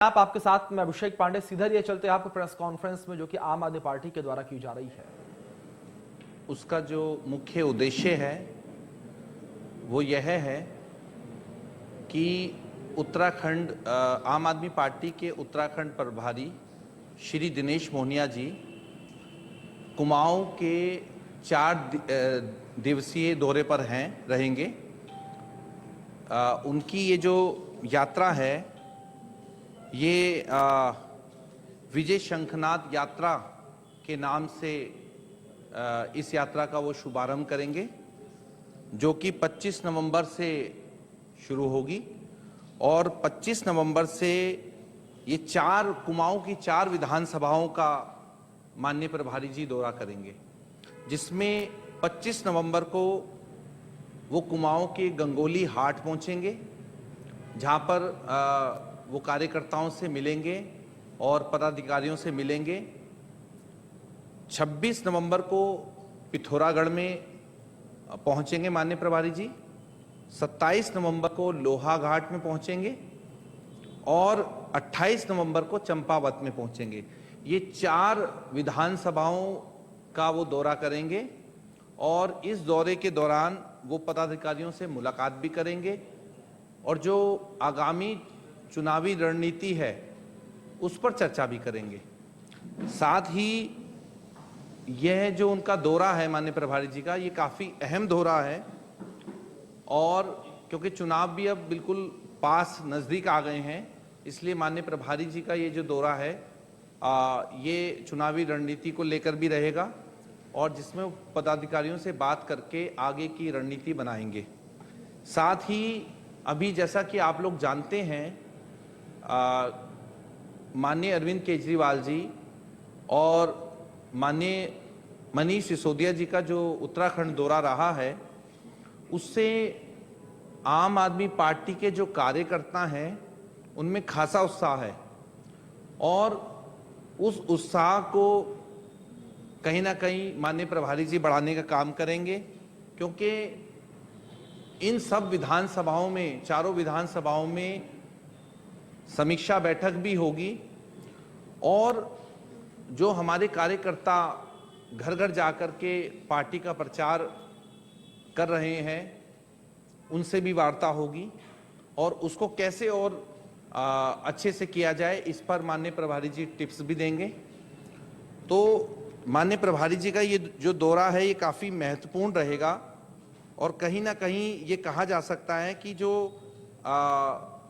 आपके साथ मैं अभिषेक पांडे सीधा ये चलते हैं आपको प्रेस कॉन्फ्रेंस में जो कि आम आदमी पार्टी के द्वारा की जा रही है। उसका जो मुख्य उद्देश्य है वो यह है कि उत्तराखंड आम आदमी पार्टी के उत्तराखंड प्रभारी श्री दिनेश मोहनिया जी कुमाऊं के 4 दिवसीय दौरे पर रहेंगे। उनकी ये जो यात्रा है ये विजय शंखनाद यात्रा के नाम से इस यात्रा का वो शुभारंभ करेंगे, जो कि 25 नवंबर से शुरू होगी और 25 नवंबर से ये कुमाऊं की 4 विधानसभाओं का माननीय प्रभारी जी दौरा करेंगे, जिसमें 25 नवंबर को वो कुमाऊं के गंगोली हाट पहुंचेंगे, जहां पर वो कार्यकर्ताओं से मिलेंगे और पदाधिकारियों से मिलेंगे। 26 नवंबर को पिथौरागढ़ में पहुंचेंगे माननीय प्रभारी जी। 27 नवंबर को लोहाघाट में पहुंचेंगे और 28 नवंबर को चंपावत में पहुंचेंगे। ये 4 विधानसभाओं का वो दौरा करेंगे और इस दौरे के दौरान वो पदाधिकारियों से मुलाकात भी करेंगे और जो आगामी चुनावी रणनीति है उस पर चर्चा भी करेंगे। साथ ही यह जो उनका दौरा है माननीय प्रभारी जी का, ये काफ़ी अहम दौरा है और क्योंकि चुनाव भी अब बिल्कुल पास नज़दीक आ गए हैं, इसलिए माननीय प्रभारी जी का ये जो दौरा है ये चुनावी रणनीति को लेकर भी रहेगा और जिसमें वो पदाधिकारियों से बात करके आगे की रणनीति बनाएंगे। साथ ही अभी जैसा कि आप लोग जानते हैं, माननीय अरविंद केजरीवाल जी और माननीय मनीष सिसोदिया जी का जो उत्तराखंड दौरा रहा है, उससे आम आदमी पार्टी के जो कार्यकर्ता हैं उनमें खासा उत्साह है और उस उत्साह को कहीं ना कहीं माननीय प्रभारी जी बढ़ाने का काम करेंगे, क्योंकि इन सब विधानसभाओं में, चारों विधानसभाओं में समीक्षा बैठक भी होगी और जो हमारे कार्यकर्ता घर घर जाकर के पार्टी का प्रचार कर रहे हैं उनसे भी वार्ता होगी और उसको कैसे और अच्छे से किया जाए इस पर माननीय प्रभारी जी टिप्स भी देंगे। तो माननीय प्रभारी जी का ये जो दौरा है ये काफ़ी महत्वपूर्ण रहेगा और कहीं ना कहीं ये कहा जा सकता है कि जो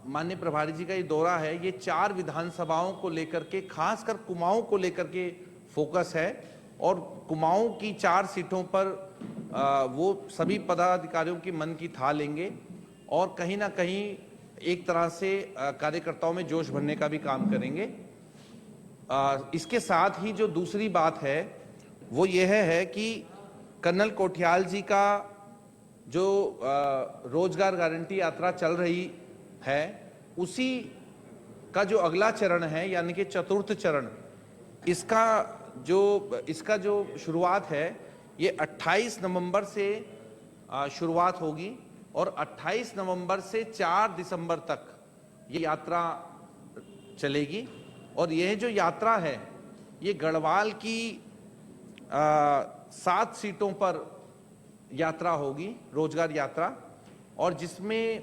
माननीय प्रभारी जी का ये दौरा है ये 4 विधानसभाओं को लेकर के, खासकर कुमाऊं को लेकर के फोकस है और कुमाऊं की 4 सीटों पर वो सभी पदाधिकारियों की मन की था लेंगे और कहीं ना कहीं एक तरह से कार्यकर्ताओं में जोश भरने का भी काम करेंगे। इसके साथ ही जो दूसरी बात है वो यह है कि कर्नल कोठियाल जी का जो रोजगार गारंटी यात्रा चल रही है, उसी का जो अगला चरण है यानी कि चतुर्थ चरण, इसका जो शुरुआत है ये 28 नवंबर से शुरुआत होगी और 28 नवंबर से 4 दिसंबर तक ये यात्रा चलेगी और यह जो यात्रा है ये गढ़वाल की 7 सीटों पर यात्रा होगी, रोजगार यात्रा, और जिसमें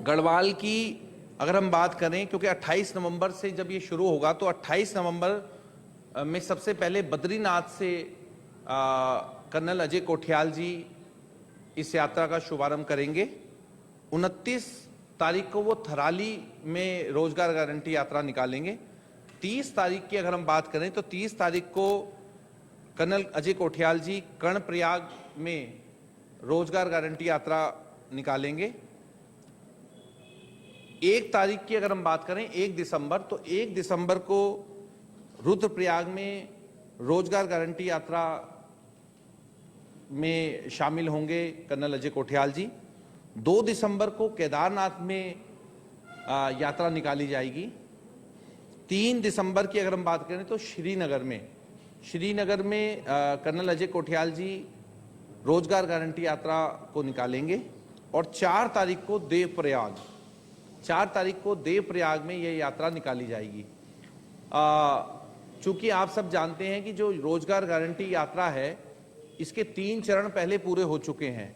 गढ़वाल की अगर हम बात करें, क्योंकि 28 नवंबर से जब ये शुरू होगा तो 28 नवंबर में सबसे पहले बद्रीनाथ से कर्नल अजय कोठियाल जी इस यात्रा का शुभारंभ करेंगे। 29 तारीख को वो थराली में रोजगार गारंटी यात्रा निकालेंगे। 30 तारीख की अगर हम बात करें तो 30 तारीख को कर्नल अजय कोठियाल जी कर्णप्रयाग में रोजगार गारंटी यात्रा निकालेंगे। 1 तारीख की अगर हम बात करें 1 दिसंबर, तो 1 दिसंबर को रुद्रप्रयाग में रोजगार गारंटी यात्रा में शामिल होंगे कर्नल अजय कोठियाल जी। 2 दिसंबर को केदारनाथ में यात्रा निकाली जाएगी। 3 दिसंबर की अगर हम बात करें तो श्रीनगर में कर्नल अजय कोठियाल जी रोजगार गारंटी यात्रा को निकालेंगे और 4 तारीख को देवप्रयाग 4 तारीख को देवप्रयाग में यह यात्रा निकाली जाएगी। चूंकि आप सब जानते हैं कि जो रोजगार गारंटी यात्रा है, इसके 3 चरण पहले पूरे हो चुके हैं,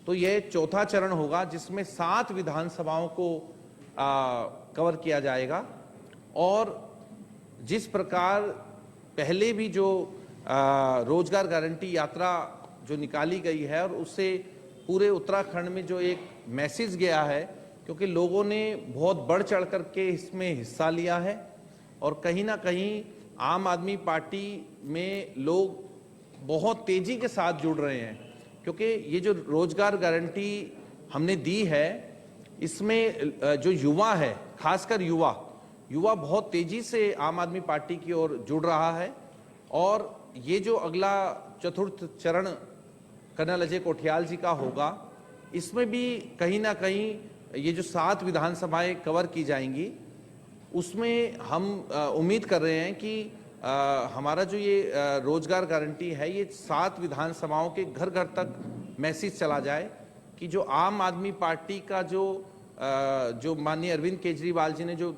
तो यह चौथा चरण होगा जिसमें 7 विधानसभाओं को कवर किया जाएगा। और जिस प्रकार पहले भी जो रोजगार गारंटी यात्रा जो निकाली गई है और उससे पूरे उत्तराखंड में जो एक मैसेज गया है, क्योंकि लोगों ने बहुत बढ़ चढ़ करके इसमें हिस्सा लिया है और कहीं ना कहीं आम आदमी पार्टी में लोग बहुत तेजी के साथ जुड़ रहे हैं, क्योंकि ये जो रोजगार गारंटी हमने दी है, इसमें जो युवा है, खासकर युवा बहुत तेजी से आम आदमी पार्टी की ओर जुड़ रहा है। और ये जो अगला चतुर्थ चरण कर्नल अजय कोठियाल जी का होगा, इसमें भी कहीं ना कहीं ये जो 7 विधानसभाएं कवर की जाएंगी, उसमें हम उम्मीद कर रहे हैं कि हमारा जो ये रोजगार गारंटी है, ये 7 विधानसभाओं के घर घर तक मैसेज चला जाए कि जो आम आदमी पार्टी का जो माननीय अरविंद केजरीवाल जी ने जो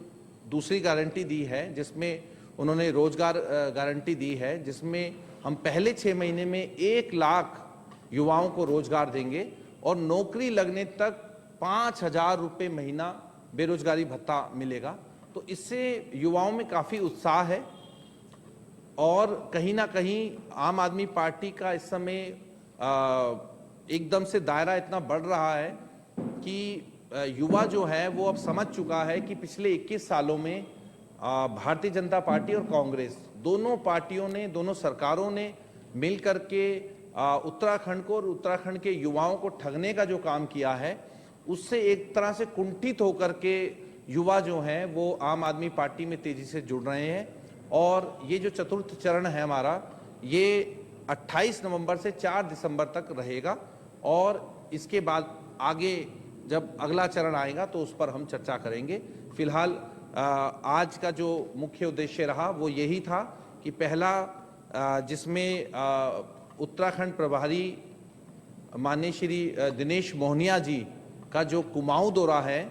दूसरी गारंटी दी है, जिसमें उन्होंने रोजगार गारंटी दी है, जिसमें हम पहले 6 महीने में 1 लाख युवाओं को रोजगार देंगे और नौकरी लगने तक 5,000 रुपये महीना बेरोजगारी भत्ता मिलेगा। तो इससे युवाओं में काफ़ी उत्साह है और कहीं ना कहीं आम आदमी पार्टी का इस समय एकदम से दायरा इतना बढ़ रहा है कि युवा जो है वो अब समझ चुका है कि पिछले 21 सालों में भारतीय जनता पार्टी और कांग्रेस दोनों पार्टियों ने, दोनों सरकारों ने मिलकर के उत्तराखंड को और उत्तराखंड के युवाओं को ठगने का जो काम किया है, उससे एक तरह से कुंठित होकर के युवा जो हैं वो आम आदमी पार्टी में तेजी से जुड़ रहे हैं। और ये जो चतुर्थ चरण है हमारा, ये 28 नवंबर से 4 दिसंबर तक रहेगा और इसके बाद आगे जब अगला चरण आएगा तो उस पर हम चर्चा करेंगे। फिलहाल आज का जो मुख्य उद्देश्य रहा वो यही था कि पहला, जिसमें उत्तराखंड प्रभारी माननीय श्री दिनेश मोहनिया जी का जो कुमाऊं दौरा है,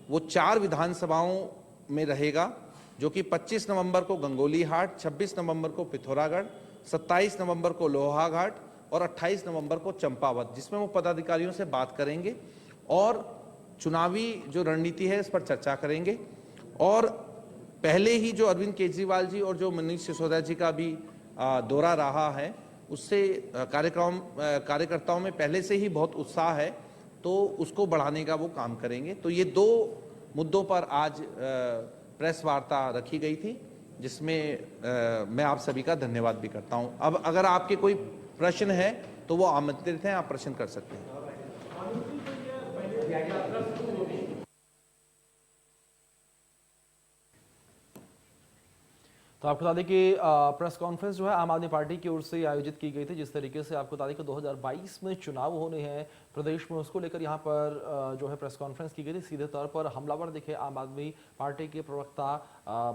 वो 4 विधानसभाओं में रहेगा, जो कि 25 नवंबर को गंगोली हाट, 26 नवंबर को पिथौरागढ़, 27 नवंबर को लोहाघाट और 28 नवंबर को चंपावत, जिसमें वो पदाधिकारियों से बात करेंगे और चुनावी जो रणनीति है इस पर चर्चा करेंगे। और पहले ही जो अरविंद केजरीवाल जी और जो मनीष सिसोदिया जी का भी दौरा रहा है, उससे कार्यकर्ताओं में पहले से ही बहुत उत्साह है, तो उसको बढ़ाने का वो काम करेंगे। तो ये 2 मुद्दों पर आज प्रेस वार्ता रखी गई थी, जिसमें मैं आप सभी का धन्यवाद भी करता हूं। अब अगर आपके कोई प्रश्न है तो वो आमंत्रित हैं, आप प्रश्न कर सकते हैं। तो आपको बता दें कि प्रेस कॉन्फ्रेंस जो है आम आदमी पार्टी की ओर से आयोजित की गई थी। जिस तरीके से आपको बता दें कि 2022 में चुनाव होने हैं प्रदेश में, उसको लेकर यहाँ पर जो है प्रेस कॉन्फ्रेंस की गई थी। सीधे तौर पर हमलावर दिखे आम आदमी पार्टी के प्रवक्ता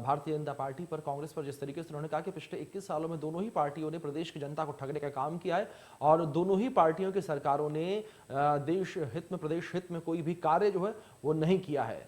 भारतीय जनता पार्टी पर, कांग्रेस पर, जिस तरीके से उन्होंने कहा कि पिछले 21 सालों में दोनों ही पार्टियों ने प्रदेश की जनता को ठगने का काम किया है और दोनों ही पार्टियों की सरकारों ने देश हित में, प्रदेश हित में कोई भी कार्य जो है वो नहीं किया है।